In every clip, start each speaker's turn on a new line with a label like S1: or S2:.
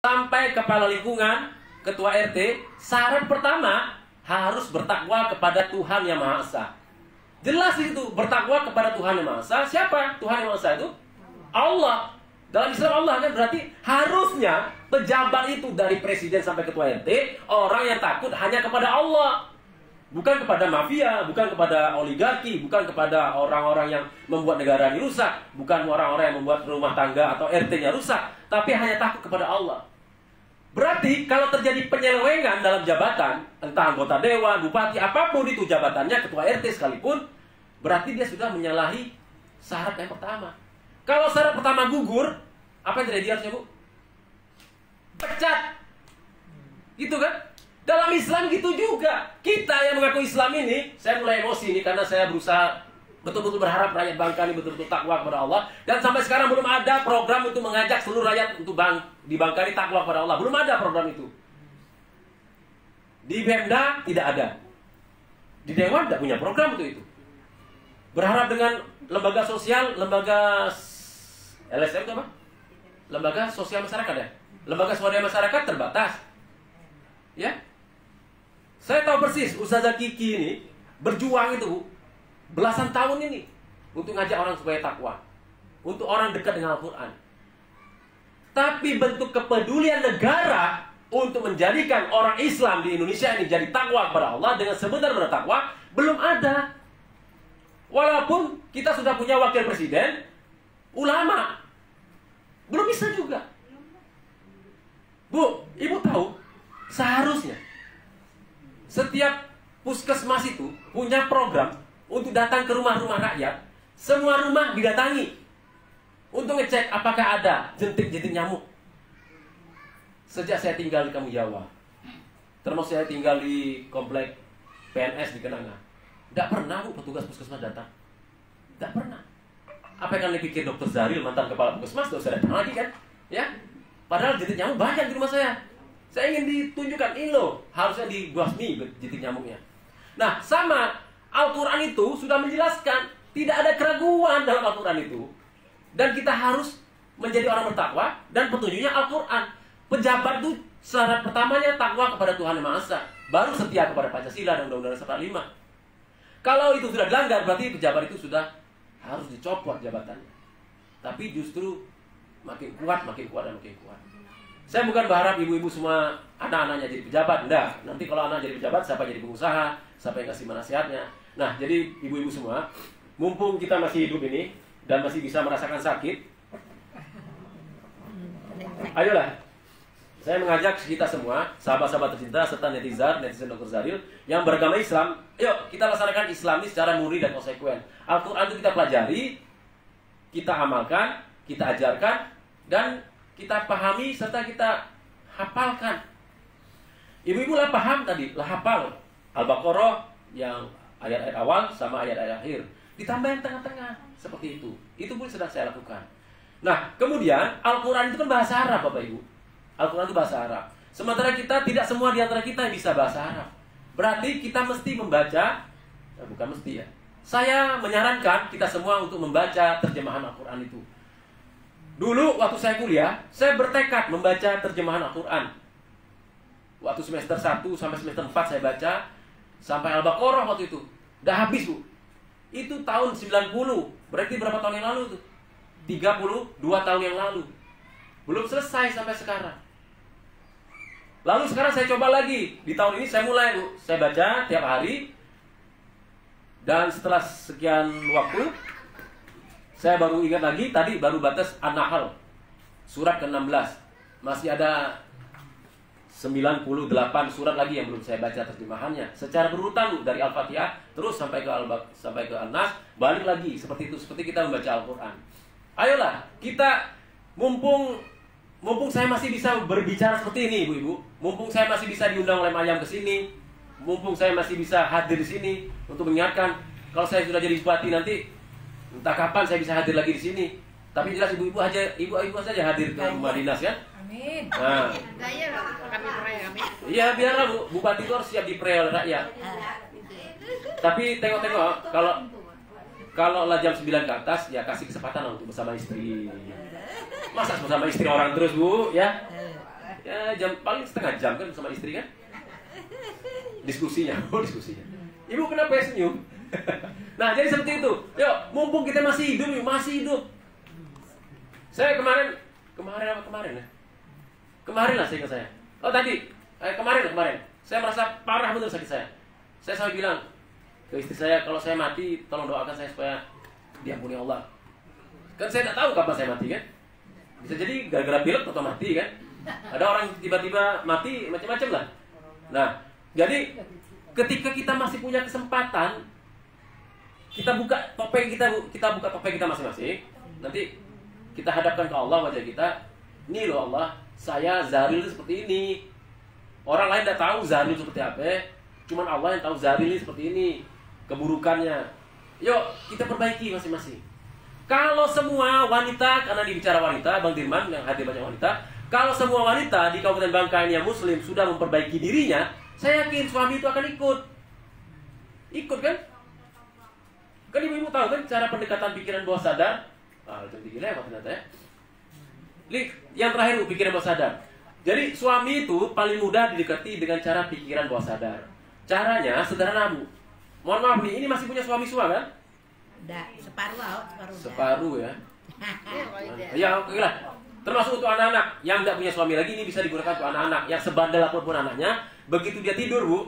S1: sampai kepala lingkungan, ketua RT, syarat pertama harus bertakwa kepada Tuhan Yang Maha Esa. Jelas itu, bertakwa kepada Tuhan Yang Maha Esa. Siapa Tuhan Yang Maha Esa itu? Allah. Dalam Islam Allah kan berarti harusnya pejabat itu dari presiden sampai ketua RT, orang yang takut hanya kepada Allah. Bukan kepada mafia, bukan kepada oligarki, bukan kepada orang-orang yang membuat negara ini rusak, bukan orang-orang yang membuat rumah tangga atau RT-nya rusak, tapi hanya takut kepada Allah. Berarti kalau terjadi penyelewengan dalam jabatan, entah anggota dewan, bupati, apapun itu jabatannya, ketua RT sekalipun, berarti dia sudah menyalahi syarat yang pertama. Kalau syarat pertama gugur, apa yang terjadi harusnya, Bu? Pecat. Gitu kan? Dalam Islam gitu juga. Kita yang mengaku Islam ini, saya mulai emosi ini karena saya berusaha betul-betul berharap rakyat Bangka ini betul-betul takwa kepada Allah. Dan sampai sekarang belum ada program untuk mengajak seluruh rakyat untuk di Bangka ini takwa kepada Allah. Belum ada program itu. Di Pemda tidak ada. Di Dewan tidak punya program untuk itu. Berharap dengan lembaga sosial, lembaga LSM itu apa? Lembaga sosial masyarakat ya? Lembaga swadaya masyarakat terbatas. Ya? Saya tahu persis Ustazah Kiki ini berjuang itu belasan tahun ini untuk ngajak orang supaya takwa, untuk orang dekat dengan Al-Quran. Tapi bentuk kepedulian negara untuk menjadikan orang Islam di Indonesia ini jadi takwa kepada Allah dengan sebenar-benar takwa belum ada. Walaupun kita sudah punya wakil presiden, ulama, belum bisa juga. Bu, ibu tahu seharusnya setiap puskesmas itu punya program untuk datang ke rumah-rumah rakyat. Semua rumah didatangi untuk ngecek apakah ada jentik-jentik nyamuk. Sejak saya tinggal di Kampung Jawa, termasuk saya tinggal di komplek PNS di Kenanga, tidak pernah Bu petugas puskesmas datang. Tidak pernah. Apa yang kalian pikir Dr. Zaril mantan kepala puskesmas tidak usah datang lagi kan? Ya, padahal jentik nyamuk banyak di rumah saya. Saya ingin ditunjukkan, ini loh, harusnya dibasmi jentik nyamuknya. Nah, sama Al-Quran itu sudah menjelaskan, tidak ada keraguan dalam Al-Quran itu. Dan kita harus menjadi orang bertakwa, dan petunjuknya Al-Quran. Pejabat itu syarat pertamanya takwa kepada Tuhan Yang Maha Esa. Baru setia kepada Pancasila dan Undang-Undang Dasar 45. Kalau itu sudah dilanggar, berarti pejabat itu sudah harus dicopot jabatannya. Tapi justru makin kuat, dan makin kuat. Saya bukan berharap ibu-ibu semua anak-anaknya jadi pejabat. Enggak. Nanti kalau anak jadi pejabat, siapa jadi pengusaha, siapa yang kasih nasihatnya. Nah, jadi ibu-ibu semua, mumpung kita masih hidup ini dan masih bisa merasakan sakit, ayolah. Saya mengajak kita semua, sahabat-sahabat tercinta serta netizen Dr. Zaril yang beragama Islam, yuk kita laksanakan Islam ini secara murni dan konsekuen. Al-Quran itu kita pelajari, kita amalkan, kita ajarkan, dan kita pahami serta kita hafalkan. Ibu-ibu lah paham tadi, lah hafal Al-Baqarah yang ayat-ayat awal sama ayat-ayat akhir. Ditambah yang tengah-tengah, seperti itu. Itu pun sedang saya lakukan. Nah, kemudian Al-Quran itu kan bahasa Arab, Bapak Ibu. Al-Quran itu bahasa Arab. Sementara kita, tidak semua di antara kita yang bisa bahasa Arab. Berarti kita mesti membaca, bukan mesti ya. Saya menyarankan kita semua untuk membaca terjemahan Al-Quran itu. Dulu waktu saya kuliah, saya bertekad membaca terjemahan Al-Quran. Waktu semester 1 sampai semester 4 saya baca sampai Al-Baqarah waktu itu. Udah habis, Bu. Itu tahun 90. Berarti berapa tahun yang lalu tuh? 32 tahun yang lalu. Belum selesai sampai sekarang. Lalu sekarang saya coba lagi. Di tahun ini saya mulai, Bu. Saya baca tiap hari. Dan setelah sekian waktu, saya baru ingat lagi, tadi baru batas An-Nahl, surat ke-16. Masih ada 98 surat lagi yang belum saya baca terjemahannya. Secara berurutan dari Al-Fatihah, terus sampai ke An-Nas, balik lagi. Seperti itu, seperti kita membaca Al-Quran. Ayolah, kita, mumpung saya masih bisa berbicara seperti ini, ibu-ibu. Mumpung saya masih bisa diundang oleh Mayam ke sini. Mumpung saya masih bisa hadir di sini untuk mengingatkan, kalau saya sudah jadi bupati nanti, entah kapan saya bisa hadir lagi di sini. Tapi jelas ibu-ibu saja hadir ke rumah dinas ya.
S2: Amin.
S1: Nah. Iya, biarlah Bu, bupati itu harus siap dipre oleh rakyat. Tapi tengok-tengok, kalau lah jam 9 ke atas, ya kasih kesempatan untuk bersama istri. Masa bersama istri orang terus, Bu, ya? Ya paling setengah jam kan bersama istri kan. Diskusinya. Ibu kenapa ya senyum? Nah, jadi seperti itu. Yuk, mumpung kita masih hidup, masih hidup. Saya kemarin ya? Kemarin lah saya ingat saya. Oh tadi, kemarin. Saya merasa parah betul sakit saya. Saya selalu bilang ke istri saya, kalau saya mati, tolong doakan saya supaya diampuni Allah. Kan saya tidak tahu kapan saya mati kan. Bisa jadi gara-gara pilek atau mati kan. Ada orang tiba-tiba mati macam-macam lah. Nah, jadi ketika kita masih punya kesempatan, kita buka topeng kita masing-masing. Nanti kita hadapkan ke Allah wajah kita. Nih loh Allah, saya Zaril seperti ini. Orang lain tidak tahu Zaril seperti apa. Cuman Allah yang tahu Zaril seperti ini, keburukannya. Yuk kita perbaiki masing-masing. Kalau semua wanita, karena dibicara wanita, Bang Dirman yang hadir banyak wanita. Kalau semua wanita di Kabupaten Bangka ini yang Muslim sudah memperbaiki dirinya, saya yakin suami itu akan ikut. Ikut kan? Kan ibu-ibu tahu kan cara pendekatan pikiran bawah sadar? Itu dikira apa ternyata ya? Yang terakhir pikiran bawah sadar. Jadi suami itu paling mudah didekati dengan cara pikiran bawah sadar. Caranya sederhana Bu. Mohon maaf nih, ini masih punya suami semua kan?
S2: Udah, separuh.
S1: Separuh ya. Ya oke lah. Termasuk untuk anak-anak yang tidak punya suami lagi, ini bisa digunakan untuk anak-anak yang sebandel apapun anaknya. Begitu dia tidur Bu,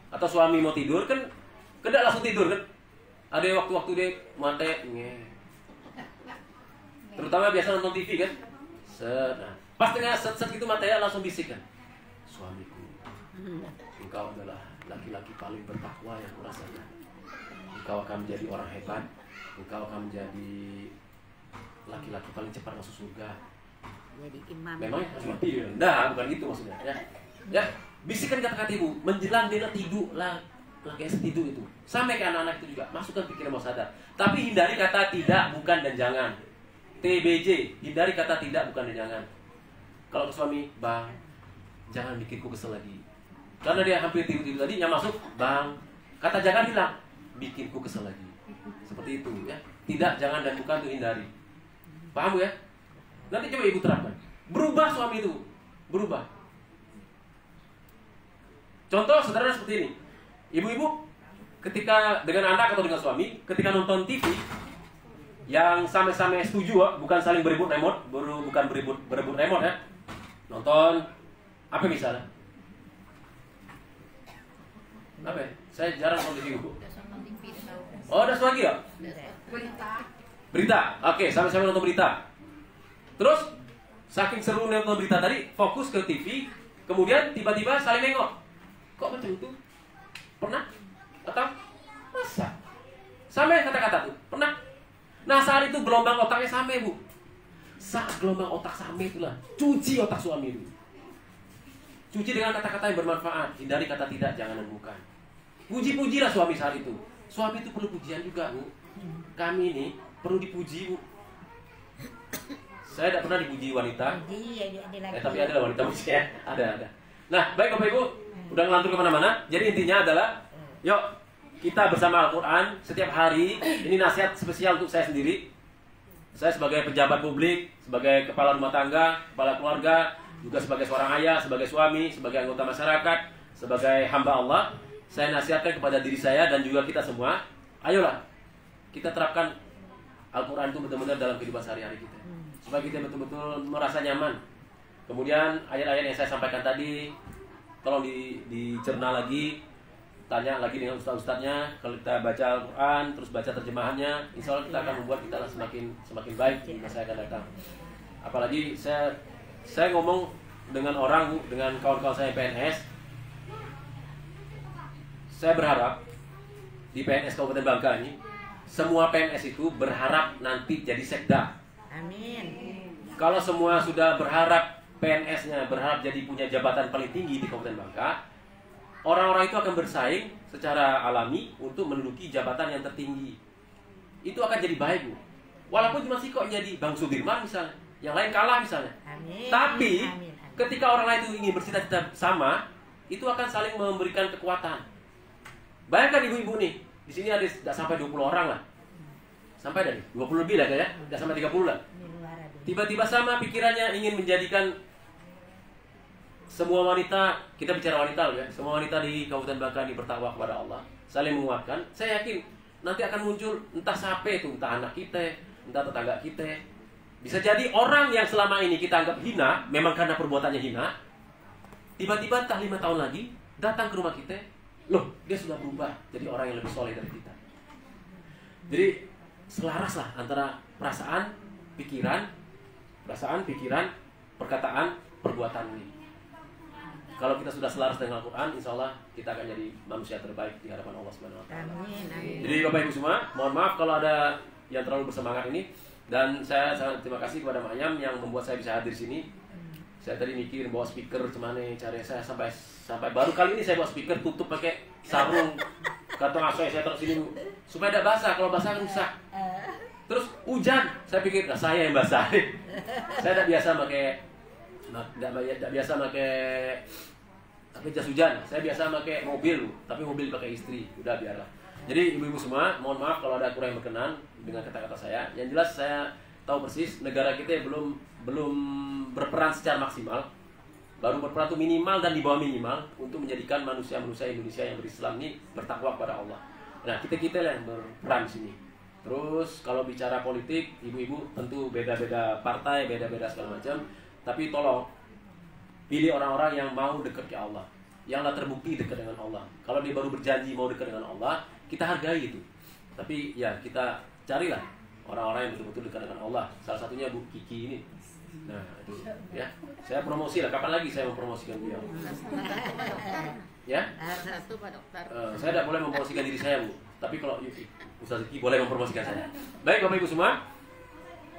S1: atau suami mau tidur kan, tidak langsung tidur kan? Ada waktu-waktu dia mati, terutama biasa nonton TV kan. Nah, pas tengah set itu matanya langsung bisik kan. Suamiku, engkau adalah laki-laki paling bertakwa yang kurasakan. Engkau akan menjadi orang hebat. Engkau akan menjadi laki-laki paling cepat masuk surga.
S2: Jadi imam.
S1: Memang harus mati ya? Nah, bukan gitu maksudnya ya. Bisikan kata-kata ibu menjelang dia tidur lah. Kayak setidur itu. Sampai ke anak-anak itu juga masukkan pikiran bawah sadar. Tapi hindari kata tidak, bukan, dan jangan. TBJ, hindari kata tidak, bukan, dan jangan. Kalau ke suami, Bang, jangan bikinku kesel lagi. Karena dia hampir tidur-tidur tadi, yang masuk, Bang, kata jangan bilang, bikinku kesel lagi. Seperti itu ya. Tidak, jangan, dan bukan itu hindari. Paham ya? Nanti coba ibu terapkan. Berubah suami itu, berubah. Contoh sederhana seperti ini. Ibu-ibu ketika dengan anak atau dengan suami, ketika nonton TV yang sama-sama setuju, bukan saling berebut remote, bukan berebut remote ya. Nonton apa misalnya? Apa ya? Saya jarang nonton TV, Bu. Oh, ada lagi ya? Berita. Oke, sama-sama nonton berita. Terus saking seru nonton berita tadi, fokus ke TV, kemudian tiba-tiba saling nengok. Kok macam itu? Pernah? Atau masa? Sampai kata-kata tuh, pernah? Nah saat itu gelombang otaknya sampai Bu. Saat gelombang otak sampai itulah, cuci otak suami itu. Cuci dengan kata-kata yang bermanfaat. Hindari kata tidak, jangan, dan bukan. Puji-pujilah suami saat itu. Suami itu perlu pujian juga Bu. Kami ini perlu dipuji Bu. Saya tidak pernah dipuji wanita. Tapi ada wanita puji ya. Ada. Nah baik Bapak Ibu, udah ngelantur kemana-mana. Jadi intinya adalah, yuk kita bersama Al-Quran setiap hari. Ini nasihat spesial untuk saya sendiri. Saya sebagai pejabat publik, sebagai kepala rumah tangga, kepala keluarga, juga sebagai seorang ayah, sebagai suami, sebagai anggota masyarakat, sebagai hamba Allah. Saya nasihatkan kepada diri saya dan juga kita semua. Ayolah kita terapkan Al-Quran itu benar-benar dalam kehidupan sehari-hari kita, supaya kita betul-betul merasa nyaman. Kemudian ayat-ayat yang saya sampaikan tadi tolong dicerna lagi, tanya lagi dengan ustaz-ustaznya. Kalau kita baca Al-Quran, terus baca terjemahannya, insya Allah kita akan membuat kita semakin baik di masa yang akan datang. Apalagi saya ngomong dengan orang, dengan kawan-kawan saya PNS. Saya berharap di PNS Kabupaten Bangka ini, semua PNS itu berharap nanti jadi sekda.
S2: Amin.
S1: Kalau semua sudah berharap, PNS-nya berharap jadi punya jabatan paling tinggi di Kabupaten Bangka, orang-orang itu akan bersaing secara alami untuk menduduki jabatan yang tertinggi. Itu akan jadi baik Bu. Walaupun cuma kok jadi Bang Sudirman misalnya, yang lain kalah misalnya.
S2: Amin.
S1: Tapi
S2: Amin.
S1: ketika orang lain itu ingin bercita-cita sama, itu akan saling memberikan kekuatan. Bayangkan ibu-ibu nih, di sini ada tidak sampai 20 orang lah. Sampai dari 20 lebih lah ya, tidak sampai 30 lah. Tiba-tiba sama pikirannya ingin menjadikan semua wanita, kita bicara wanita ya, semua wanita di Kabupaten Bangka ini bertakwa kepada Allah, saling menguatkan. Saya yakin nanti akan muncul entah siapa itu, entah anak kita, entah tetangga kita. Bisa jadi orang yang selama ini kita anggap hina, memang karena perbuatannya hina, tiba-tiba entah 5 tahun lagi datang ke rumah kita, loh dia sudah berubah jadi orang yang lebih soleh dari kita. Jadi selaras lah antara perasaan, pikiran, perkataan, perbuatan ini. Kalau kita sudah selaras dengan Al-Quran, insya Allah kita akan jadi manusia terbaik di hadapan Allah SWT.
S2: Amin.
S1: Jadi Bapak Ibu semua, mohon maaf kalau ada yang terlalu bersemangat ini. Dan saya sangat terima kasih kepada Mak Yam yang membuat saya bisa hadir di sini. Saya tadi mikir bawa speaker cuman cari saya sampai baru kali ini saya bawa speaker tutup pakai sarung. Kata asoy saya taruh sini supaya tidak basah, kalau basah rusak. Terus hujan, saya pikir nah, saya yang basah. Saya tidak biasa pakai jas hujan. Saya biasa pakai mobil, tapi mobil pakai istri. Udah biarlah. Jadi ibu-ibu semua, mohon maaf kalau ada kurang yang berkenan dengan kata-kata saya. Yang jelas saya tahu persis negara kita belum berperan secara maksimal. Baru berperan itu minimal dan di bawah minimal untuk menjadikan manusia-manusia Indonesia yang berislam ini bertakwa kepada Allah. Nah, kita yang berperan di sini. Terus kalau bicara politik, ibu-ibu tentu beda-beda partai, beda-beda segala macam. Tapi tolong pilih orang-orang yang mau dekat ke Allah, yang telah terbukti dekat dengan Allah. Kalau dia baru berjanji mau dekat dengan Allah, kita hargai itu. Tapi ya kita carilah orang-orang yang betul-betul dekat dengan Allah. Salah satunya Bu Kiki ini. Nah itu ya, saya promosi lah. Kapan lagi saya mempromosikan beliau? Ya?
S2: Satu Pak Dokter.
S1: Saya tidak boleh mempromosikan diri saya Bu. Tapi kalau Ustaz Kiki boleh mempromosikan saya. Baik Bapak Ibu semua,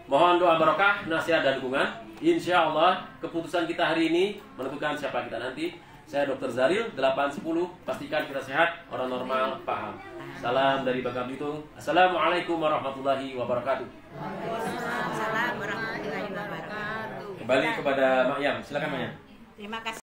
S1: mohon doa barokah, nasihat dan dukungan. Insya Allah keputusan kita hari ini menentukan siapa kita nanti. Saya Dr. Zaril 810. Pastikan kita sehat, orang normal, paham. Salam dari Bangka Belitung. Assalamualaikum warahmatullahi wabarakatuh.
S2: Waalaikumsalam warahmatullahi wabarakatuh.
S1: Kembali kepada Mak Yam. Silakan Mak Yam.
S2: Terima kasih.